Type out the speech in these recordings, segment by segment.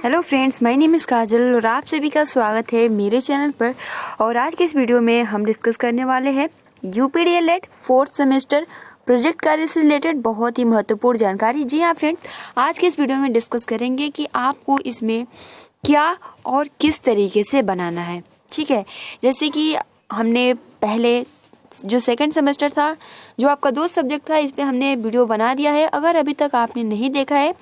Hello friends, my name is Kajal और आप सभी का स्वागत है मेरे चैनल पर। और आज के इस वीडियो में हम डिस्कस करने वाले हैं यूपीडीएलएड 4th सेमेस्टर प्रोजेक्ट कार्य से रिलेटेड बहुत ही महत्वपूर्ण जानकारी। जी हाँ फ्रेंड्स, आज के इस वीडियो में डिस्कस करेंगे कि आपको इसमें क्या और किस तरीके से बनाना है। ठीक है, जैसे कि हमने पहले जो सेकंड सेमेस्टर था, जो आपका 2 सब्जेक्ट था, इस पे हमने वीडियो बना दिया है। अगर अभी तक आपने नहीं देखा है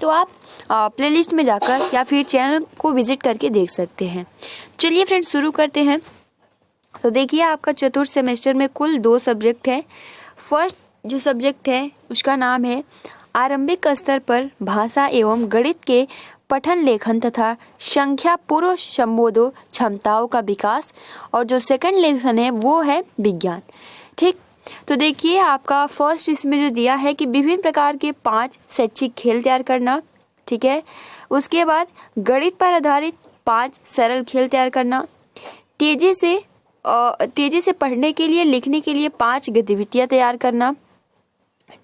तो आप प्लेलिस्ट में जाकर या फिर चैनल को विजिट करके देख सकते हैं। चलिए फ्रेंड्स, शुरू करते हैं। तो देखिए, आपका चतुर्थ सेमेस्टर में कुल 2 सब्जेक्ट है। फर्स्ट जो सब्जेक्ट है उसका नाम है आरंभिक स्तर पर भाषा एवं गणित के पठन लेखन तथा संख्या पूर्व संबोधो क्षमताओं का विकास, और जो सेकंड लेसन है वो है विज्ञान। ठीक, तो देखिए आपका फर्स्ट इसमें जो दिया है कि विभिन्न प्रकार के 5 शैक्षिक खेल तैयार करना। ठीक है, उसके बाद गणित पर आधारित 5 सरल खेल तैयार करना, तेजी से पढ़ने के लिए लिखने के लिए 5 गतिविधियां तैयार करना।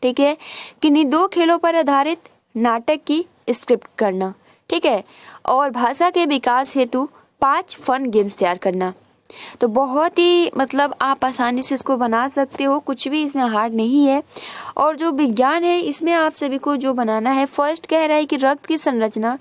ठीक है, किन्हीं 2 खेलों पर आधारित नाटक की स्क्रिप्ट करना। ठीक है, और भाषा के विकास हेतु 5 फन गेम्स तैयार करना। तो बहुत ही आप आसानी से इसको बना सकते हो, कुछ भी इसमें हार्ड नहीं है। और जो विज्ञान है इसमें आप सभी को जो बनाना है, फर्स्ट कह रहा है कि रक्त की संरचना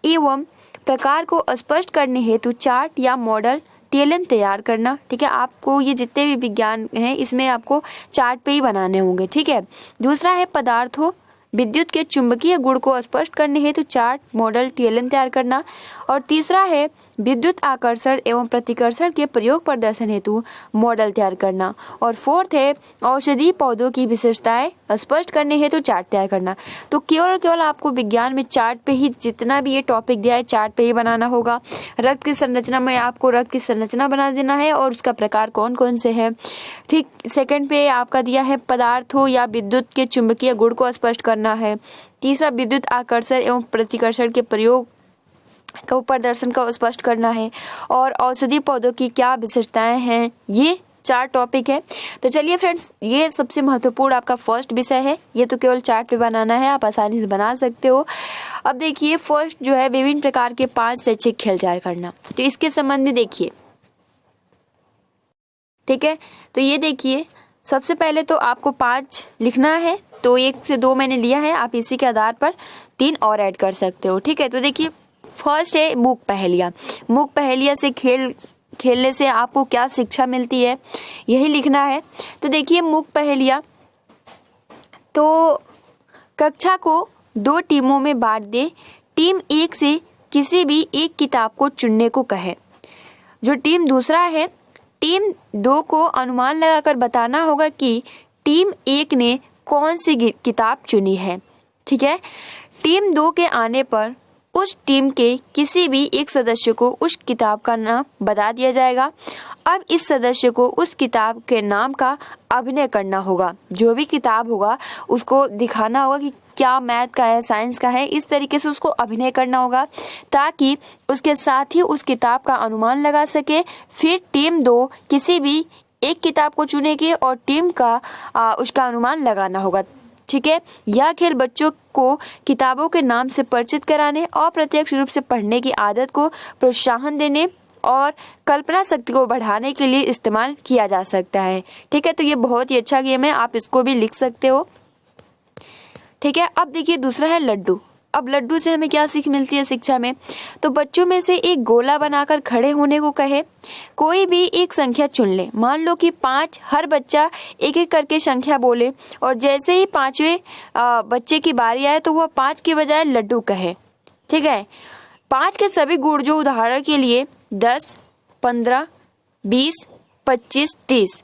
एवं प्रकार को स्पष्ट करने हेतु चार्ट या मॉडल टेलम तैयार करना। ठीक है, आपको ये जितने भी विज्ञान हैं इसमें आपको चार्ट पे ही बनाने होंगे। ठीक है, दूसरा है पदार्थों विद्युत के चुंबकीय गुण को स्पष्ट करने हेतु चार्ट मॉडल टेलम तैयार करना। और तीसरा है विद्युत आकर्षण एवं प्रतिकर्षण के प्रयोग प्रदर्शन हेतु मॉडल तैयार करना। और फोर्थ है औषधीय पौधों की विशेषताएं स्पष्ट करने हेतु चार्ट तैयार करना। तो केवल आपको विज्ञान में चार्ट पे ही, जितना भी ये टॉपिक दिया है चार्ट पे ही बनाना होगा। रक्त की संरचना में आपको रक्त की संरचना बना देना है और उसका प्रकार कौन कौन से है। ठीक, सेकंड पे आपका दिया है पदार्थों या विद्युत के चुंबकीय गुण को स्पष्ट करना है। तीसरा विद्युत आकर्षण एवं प्रतिकर्षण के प्रयोग को प्रदर्शन का स्पष्ट करना है। और औषधि पौधों की क्या विशेषताएं हैं, ये 4 टॉपिक है। तो चलिए फ्रेंड्स, ये सबसे महत्वपूर्ण आपका फर्स्ट विषय है। ये तो केवल चार्ट पे बनाना है, आप आसानी से बना सकते हो। अब देखिए, फर्स्ट जो है विभिन्न प्रकार के 5 शैक्षिक खेल तैयार करना। तो इसके संबंध में देखिए, ठीक है, तो ये देखिए, सबसे पहले तो आपको 5 लिखना है। तो 1 से 2 मैंने लिया है, आप इसी के आधार पर 3 और ऐड कर सकते हो। ठीक है, तो देखिए फर्स्ट है मूक पहेलियां। मूक पहेलियां से खेलने से आपको क्या शिक्षा मिलती है, यही लिखना है। तो देखिए मूक पहेलियां, तो कक्षा को 2 टीमों में बांट दे। टीम 1 से किसी भी एक किताब को चुनने को कहे। जो टीम दूसरा है, टीम 2 को अनुमान लगाकर बताना होगा कि टीम 1 ने कौन सी किताब चुनी है। ठीक है, टीम 2 के आने पर उस टीम के किसी भी एक सदस्य को उस किताब का नाम बता दिया जाएगा। अब इस सदस्य को उस किताब के नाम का अभिनय करना होगा। जो भी किताब होगा उसको दिखाना होगा कि क्या मैथ का है, साइंस का है, इस तरीके से उसको अभिनय करना होगा ताकि उसके साथ ही उस किताब का अनुमान लगा सके। फिर टीम 2 किसी भी एक किताब को चुनेगी और टीम का उसका अनुमान लगाना होगा। ठीक है, यह खेल बच्चों को किताबों के नाम से परिचित कराने, अप्रत्यक्ष रूप से पढ़ने की आदत को प्रोत्साहन देने और कल्पना शक्ति को बढ़ाने के लिए इस्तेमाल किया जा सकता है। ठीक है, तो ये बहुत ही अच्छा गेम है, आप इसको भी लिख सकते हो। ठीक है, अब देखिए दूसरा है लड्डू। अब लड्डू से हमें क्या सीख मिलती है शिक्षा में, तो बच्चों में से एक गोला बनाकर खड़े होने को कहे। कोई भी एक संख्या चुन ले, मान लो कि 5। हर बच्चा एक एक करके संख्या बोले और जैसे ही 5वें बच्चे की बारी आए तो वह 5 के बजाय लड्डू कहे। ठीक है, 5 के सभी गुण, जो उदाहरण के लिए 10, 15, 20, 25, 30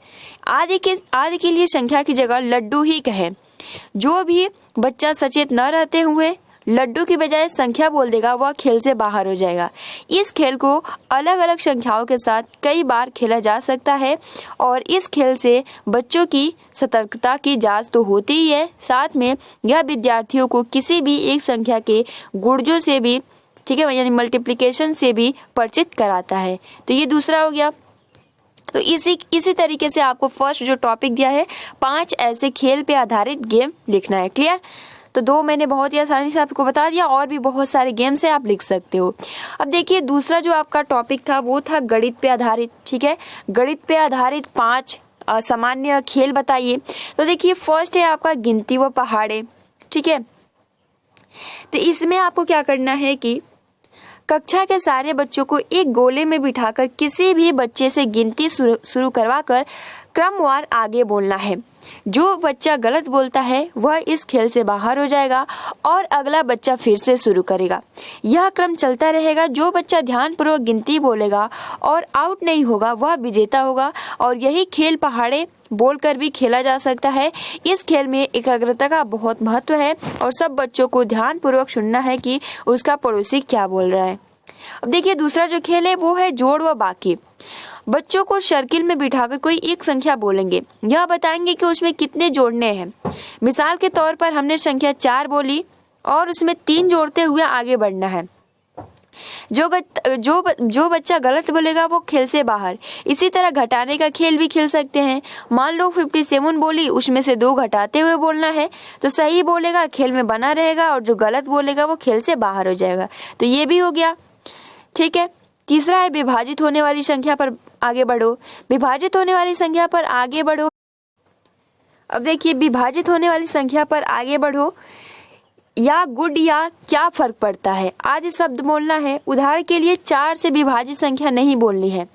आदि के लिए संख्या की जगह लड्डू ही कहे। जो भी बच्चा सचेत न रहते हुए लड्डू की बजाय संख्या बोल देगा वह खेल से बाहर हो जाएगा। इस खेल को अलग अलग संख्याओं के साथ कई बार खेला जा सकता है और इस खेल से बच्चों की सतर्कता की जांच तो होती ही है, साथ में यह विद्यार्थियों को किसी भी एक संख्या के गुणजों से भी, ठीक है, यानी मल्टीप्लिकेशन से भी परिचित कराता है। तो ये दूसरा हो गया। तो इसी तरीके से आपको फर्स्ट जो टॉपिक दिया है 5 ऐसे खेल पे आधारित गेम लिखना है। क्लियर? तो 2 मैंने बहुत ही आसानी से आपको बता दिया, और भी बहुत सारे गेम्स है, आप लिख सकते हो। अब देखिए दूसरा जो आपका टॉपिक था वो था गणित पे आधारित। ठीक है, गणित पे आधारित 5 सामान्य खेल बताइए। तो देखिए फर्स्ट है आपका गिनती व पहाड़े। ठीक है, तो इसमें आपको क्या करना है कि कक्षा के सारे बच्चों को एक गोले में बिठाकर किसी भी बच्चे से गिनती शुरू करवाकर क्रमवार आगे बोलना है। जो बच्चा गलत बोलता है वह इस खेल से बाहर हो जाएगा और अगला बच्चा फिर से शुरू करेगा। यह क्रम चलता रहेगा। जो बच्चा ध्यानपूर्वक गिनती बोलेगा और आउट नहीं होगा वह विजेता होगा। और यही खेल पहाड़े बोलकर भी खेला जा सकता है। इस खेल में एकाग्रता का बहुत महत्व है और सब बच्चों को ध्यानपूर्वक सुनना है कि उसका पड़ोसी क्या बोल रहा है। अब देखिए दूसरा जो खेल है वो है जोड़ व बाकी। बच्चों को सर्किल में बिठाकर कोई एक संख्या बोलेंगे, यह बताएंगे कि उसमें कितने जोड़ने हैं। मिसाल के तौर पर हमने संख्या 4 बोली और उसमें 3 जोड़ते हुए आगे बढ़ना है। जो बच्चा गलत बोलेगा वो खेल से बाहर। इसी तरह घटाने का खेल भी खेल सकते हैं। मान लो 57 बोली, उसमें से 2 घटाते हुए बोलना है, तो सही बोलेगा खेल में बना रहेगा और जो गलत बोलेगा वो खेल से बाहर हो जाएगा। तो ये भी हो गया। ठीक है, तीसरा है विभाजित होने वाली संख्या पर आगे बढ़ो। विभाजित होने वाली संख्या पर आगे बढ़ो। अब देखिए विभाजित होने वाली संख्या पर आगे बढ़ो या गुड या क्या फर्क पड़ता है, आदि शब्द बोलना है। उदाहरण के लिए 4 से विभाजित संख्या नहीं बोलनी है,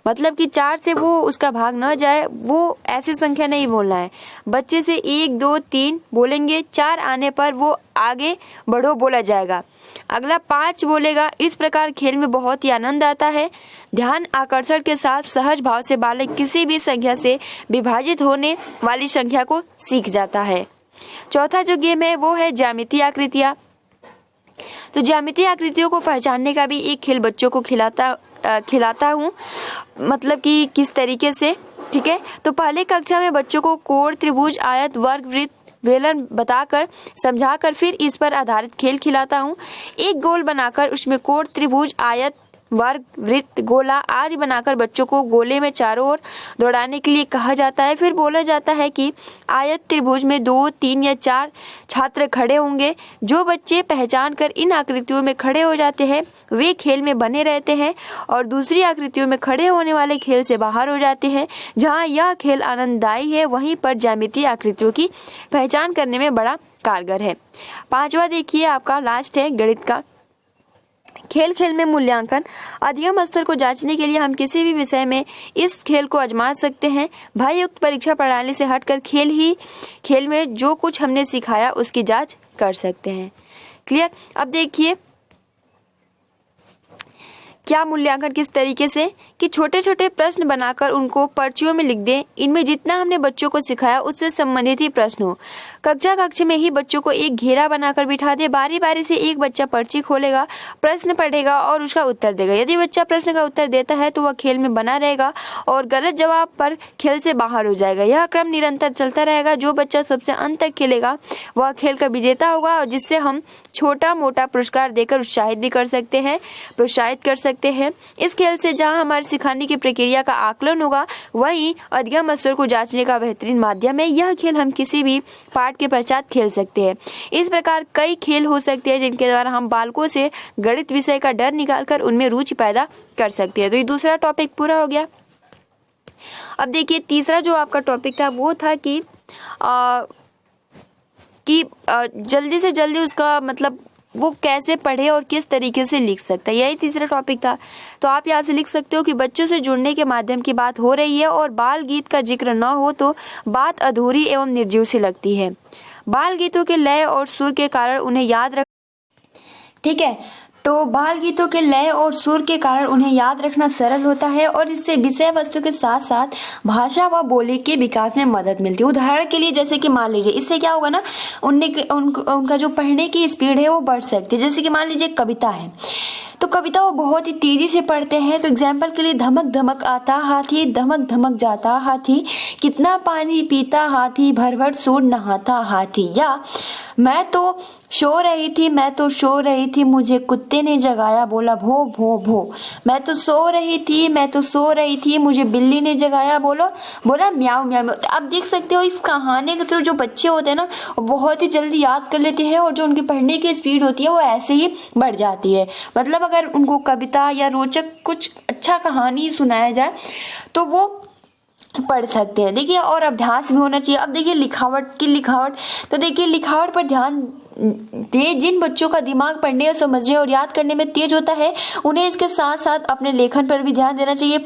मतलब कि 4 से वो उसका भाग न जाए, वो ऐसी संख्या नहीं बोलना है। बच्चे से 1 2 3 बोलेंगे, 4 आने पर वो आगे बढ़ो बोला जाएगा, अगला 5 बोलेगा। इस प्रकार खेल में बहुत ही आनंद आता है। ध्यान आकर्षण के साथ सहज भाव से बालक किसी भी संख्या से विभाजित होने वाली संख्या को सीख जाता है। चौथा जो गेम है वो है ज्यामितीय आकृतियां। तो ज्यामितीय आकृतियों को पहचानने का भी एक खेल बच्चों को खिलाता हूँ, मतलब कि किस तरीके से। ठीक है, तो पहले कक्षा में बच्चों को कोण, त्रिभुज, आयत, वर्ग, वृत्त, बेलन बताकर समझाकर फिर इस पर आधारित खेल खिलाता हूँ। एक गोल बनाकर उसमें कोण, त्रिभुज, आयत, वर्ग, वृत्त, गोला आदि बनाकर बच्चों को गोले में चारों ओर दौड़ाने के लिए कहा जाता है। फिर बोला जाता है कि आयत त्रिभुज में 2 3 या 4 छात्र खड़े होंगे। जो बच्चे पहचान कर इन आकृतियों में खड़े हो जाते हैं वे खेल में बने रहते हैं और दूसरी आकृतियों में खड़े होने वाले खेल से बाहर हो जाते हैं। जहां यह खेल आनंददायी है वहीं पर ज्यामितीय आकृतियों की पहचान करने में बड़ा कारगर है। 5वां देखिए आपका लास्ट है गणित का खेल। खेल में मूल्यांकन। अधिगम स्तर को जांचने के लिए हम किसी भी विषय में इस खेल को आजमा सकते हैं। भययुक्त परीक्षा प्रणाली से हटकर खेल में जो कुछ हमने सिखाया उसकी जांच कर सकते हैं। क्लियर। अब देखिए क्या मूल्यांकन किस तरीके से कि छोटे छोटे प्रश्न बनाकर उनको पर्चियों में लिख दें। इनमें जितना हमने बच्चों को सिखाया उससे संबंधित ही प्रश्न हो। कक्ष में ही बच्चों को एक घेरा बनाकर बिठा दे। बारी बारी से एक बच्चा पर्ची खोलेगा, प्रश्न पढ़ेगा और उसका उत्तर देगा। यदि बच्चा प्रश्न का उत्तर देता है तो वह खेल में बना रहेगा और गलत जवाब पर खेल से बाहर हो जाएगा। यह क्रम निरंतर चलता रहेगा। जो बच्चा सबसे अंत तक खेलेगा वह खेल का विजेता होगा और जिससे हम छोटा मोटा पुरस्कार देकर प्रोत्साहित कर सकते हैं। इस खेल से जहां हमारे सिखाने की प्रक्रिया का आकलन होगा वहीं अधिगम स्तर को जांचने का बेहतरीन माध्यम है। यह खेल हम किसी भी पाठ के पश्चात खेल सकते हैं। इस प्रकार कई खेल हो सकते हैं जिनके द्वारा हम बालकों से गणित विषय का डर निकालकर उनमें रुचि पैदा कर सकते हैं। तो ये दूसरा टॉपिक पूरा हो गया। अब देखिए तीसरा जो आपका टॉपिक था वो था कि जल्दी से जल्दी उसका मतलब वो कैसे पढ़े और किस तरीके से लिख सकता है, यही तीसरा टॉपिक था। तो आप यहाँ से लिख सकते हो कि बच्चों से जुड़ने के माध्यम की बात हो रही है और बाल गीत का जिक्र न हो तो बात अधूरी एवं निर्जीव सी लगती है। बाल गीतों के लय और सुर के कारण उन्हें याद रख ठीक है, तो बाल गीतों के लय और सुर के कारण उन्हें याद रखना सरल होता है और इससे विषय वस्तु के साथ साथ भाषा व बोली के विकास में मदद मिलती है। उदाहरण के लिए जैसे कि मान लीजिए इससे क्या होगा ना, उनका जो पढ़ने की स्पीड है वो बढ़ सकती है। जैसे कि मान लीजिए कविता है तो कविता वो बहुत ही तेजी से पढ़ते हैं। तो एग्जाम्पल के लिए, धमक धमक आता हाथी, धमक धमक जाता हाथी, कितना पानी पीता हाथी, भर भर सूर नहाता हाथी। या मैं तो सो रही थी, मैं तो सो रही थी, मुझे कुत्ते ने जगाया, बोला भो भो भो। मैं तो सो रही थी, मैं तो सो रही थी, मुझे बिल्ली ने जगाया, बोला म्याऊ म्याऊ। अब देख सकते हो इस कहानी के थ्रू जो बच्चे होते हैं ना, वो बहुत ही जल्दी याद कर लेते हैं और जो उनकी पढ़ने की स्पीड होती है वो ऐसे ही बढ़ जाती है। मतलब अगर उनको कविता या रोचक कुछ अच्छा कहानी सुनाया जाए तो वो पढ़ सकते हैं। देखिए, और अभ्यास भी होना चाहिए। अब देखिए लिखावट, तो देखिए लिखावट पर ध्यान दे। जिन बच्चों का दिमाग पढ़ने और समझने और याद करने में तेज होता है, उन्हें इसके साथ साथ अपने लेखन पर भी ध्यान देना चाहिए।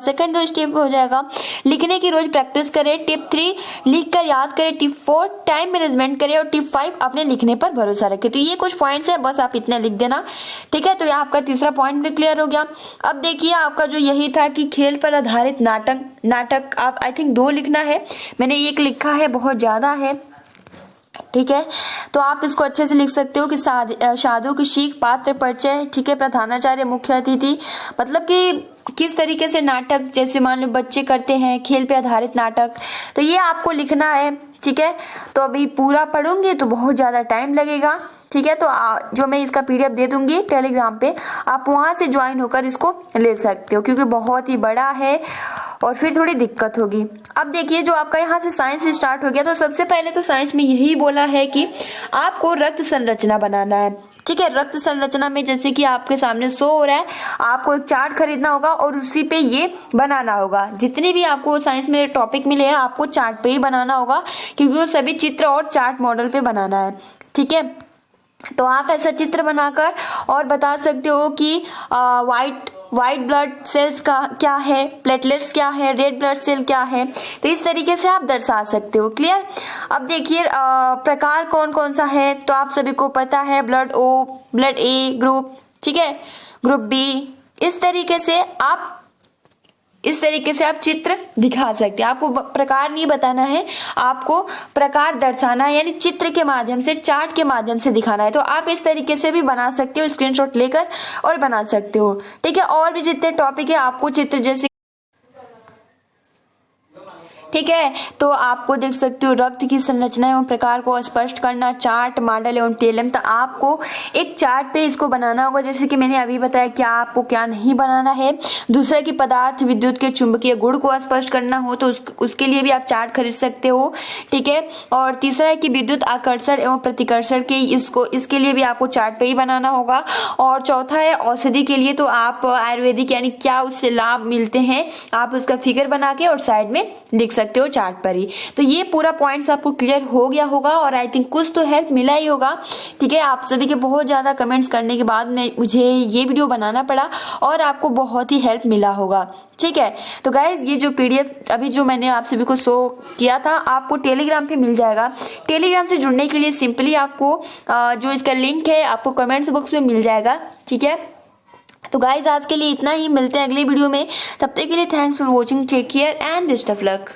सेकंड जो स्टेप हो जाएगा, लिखने की रोज प्रैक्टिस करें। टिप 3, लिख कर याद करें। टिप 4, टाइम मैनेजमेंट करें। और टिप 5, अपने लिखने पर भरोसा रखें। तो ये कुछ पॉइंट्स है, बस आप इतने लिख देना, ठीक है। तो यहाँ आपका तीसरा पॉइंट भी क्लियर हो गया। अब देखिए आपका जो यही था कि खेल पर आधारित नाटक आप आई थिंक 2 लिखना है, मैंने 1 लिखा है, बहुत ज्यादा है, ठीक है। तो आप इसको अच्छे से लिख सकते हो कि साधु की शीख, पात्र परिचय, ठीक है, प्रधानाचार्य, मुख्य अतिथि। मतलब कि किस तरीके से नाटक, जैसे मान लो बच्चे करते हैं खेल पे आधारित नाटक, तो ये आपको लिखना है, ठीक है। तो अभी पूरा पढ़ूंगी तो बहुत ज्यादा टाइम लगेगा, ठीक है। तो जो मैं इसका PDF दे दूंगी टेलीग्राम पे, आप वहां से ज्वाइन होकर इसको ले सकते हो, क्योंकि बहुत ही बड़ा है और फिर थोड़ी दिक्कत होगी। अब देखिए जो आपका यहाँ से साइंस स्टार्ट हो गया, तो सबसे पहले तो साइंस में यही बोला है कि आपको रक्त संरचना बनाना है, ठीक है। रक्त संरचना में जैसे कि आपके सामने शो हो रहा है, आपको एक चार्ट खरीदना होगा और उसी पे ये बनाना होगा। जितने भी आपको साइंस में टॉपिक मिले हैं, आपको चार्ट पे ही बनाना होगा, क्योंकि वो सभी चित्र और चार्ट मॉडल पे बनाना है, ठीक है। तो आप ऐसा चित्र बनाकर और बता सकते हो कि व्हाइट ब्लड सेल्स का क्या है, प्लेटलेट्स क्या है, रेड ब्लड सेल क्या है। तो इस तरीके से आप दर्शा सकते हो। क्लियर। अब देखिए प्रकार कौन कौन सा है, तो आप सभी को पता है, blood O, blood A group, ठीक है, ग्रुप B। इस तरीके से आप चित्र दिखा सकते हैं। आपको प्रकार नहीं बताना है, आपको प्रकार दर्शाना है, यानी चित्र के माध्यम से, चार्ट के माध्यम से दिखाना है। तो आप इस तरीके से भी बना सकते हो, स्क्रीनशॉट लेकर और बना सकते हो, ठीक है। और भी जितने टॉपिक है आपको चित्र जैसे, ठीक है। तो आपको देख सकते हो रक्त की संरचना एवं प्रकार को स्पष्ट करना, चार्ट, मॉडल एवं टेलम। तो आपको एक चार्ट पे इसको बनाना होगा, जैसे कि मैंने अभी बताया क्या आपको क्या नहीं बनाना है। दूसरा कि पदार्थ विद्युत के चुंबकीय गुण को स्पष्ट करना हो तो उसके लिए भी आप चार्ट खरीद सकते हो, ठीक है। और तीसरा है कि विद्युत आकर्षण एवं प्रतिकर्षण के इसके लिए भी आपको चार्ट पे ही बनाना होगा। और चौथा है औषधि के लिए, तो आप आयुर्वेदिक यानी क्या उससे लाभ मिलते हैं, आप उसका फिगर बना के और साइड में लिख सकते हो चार्ट पर ही। तो ये पूरा पॉइंट्स आपको क्लियर हो गया होगा और आई थिंक कुछ तो हेल्प मिला ही होगा, ठीक है। आप सभी के बहुत ज्यादा कमेंट्स करने के बाद में मुझे ये वीडियो बनाना पड़ा और आपको बहुत ही हेल्प मिला होगा, ठीक है। तो गाइज ये जो PDF अभी जो मैंने आप सभी को शो किया था, आपको टेलीग्राम पे मिल जाएगा। टेलीग्राम से जुड़ने के लिए सिंपली आपको जो इसका लिंक है आपको कमेंट्स बॉक्स में मिल जाएगा, ठीक है। तो गाइज आज के लिए इतना ही, मिलते हैं अगली वीडियो में। तब तक के लिए thanks for watching, take care and best of luck.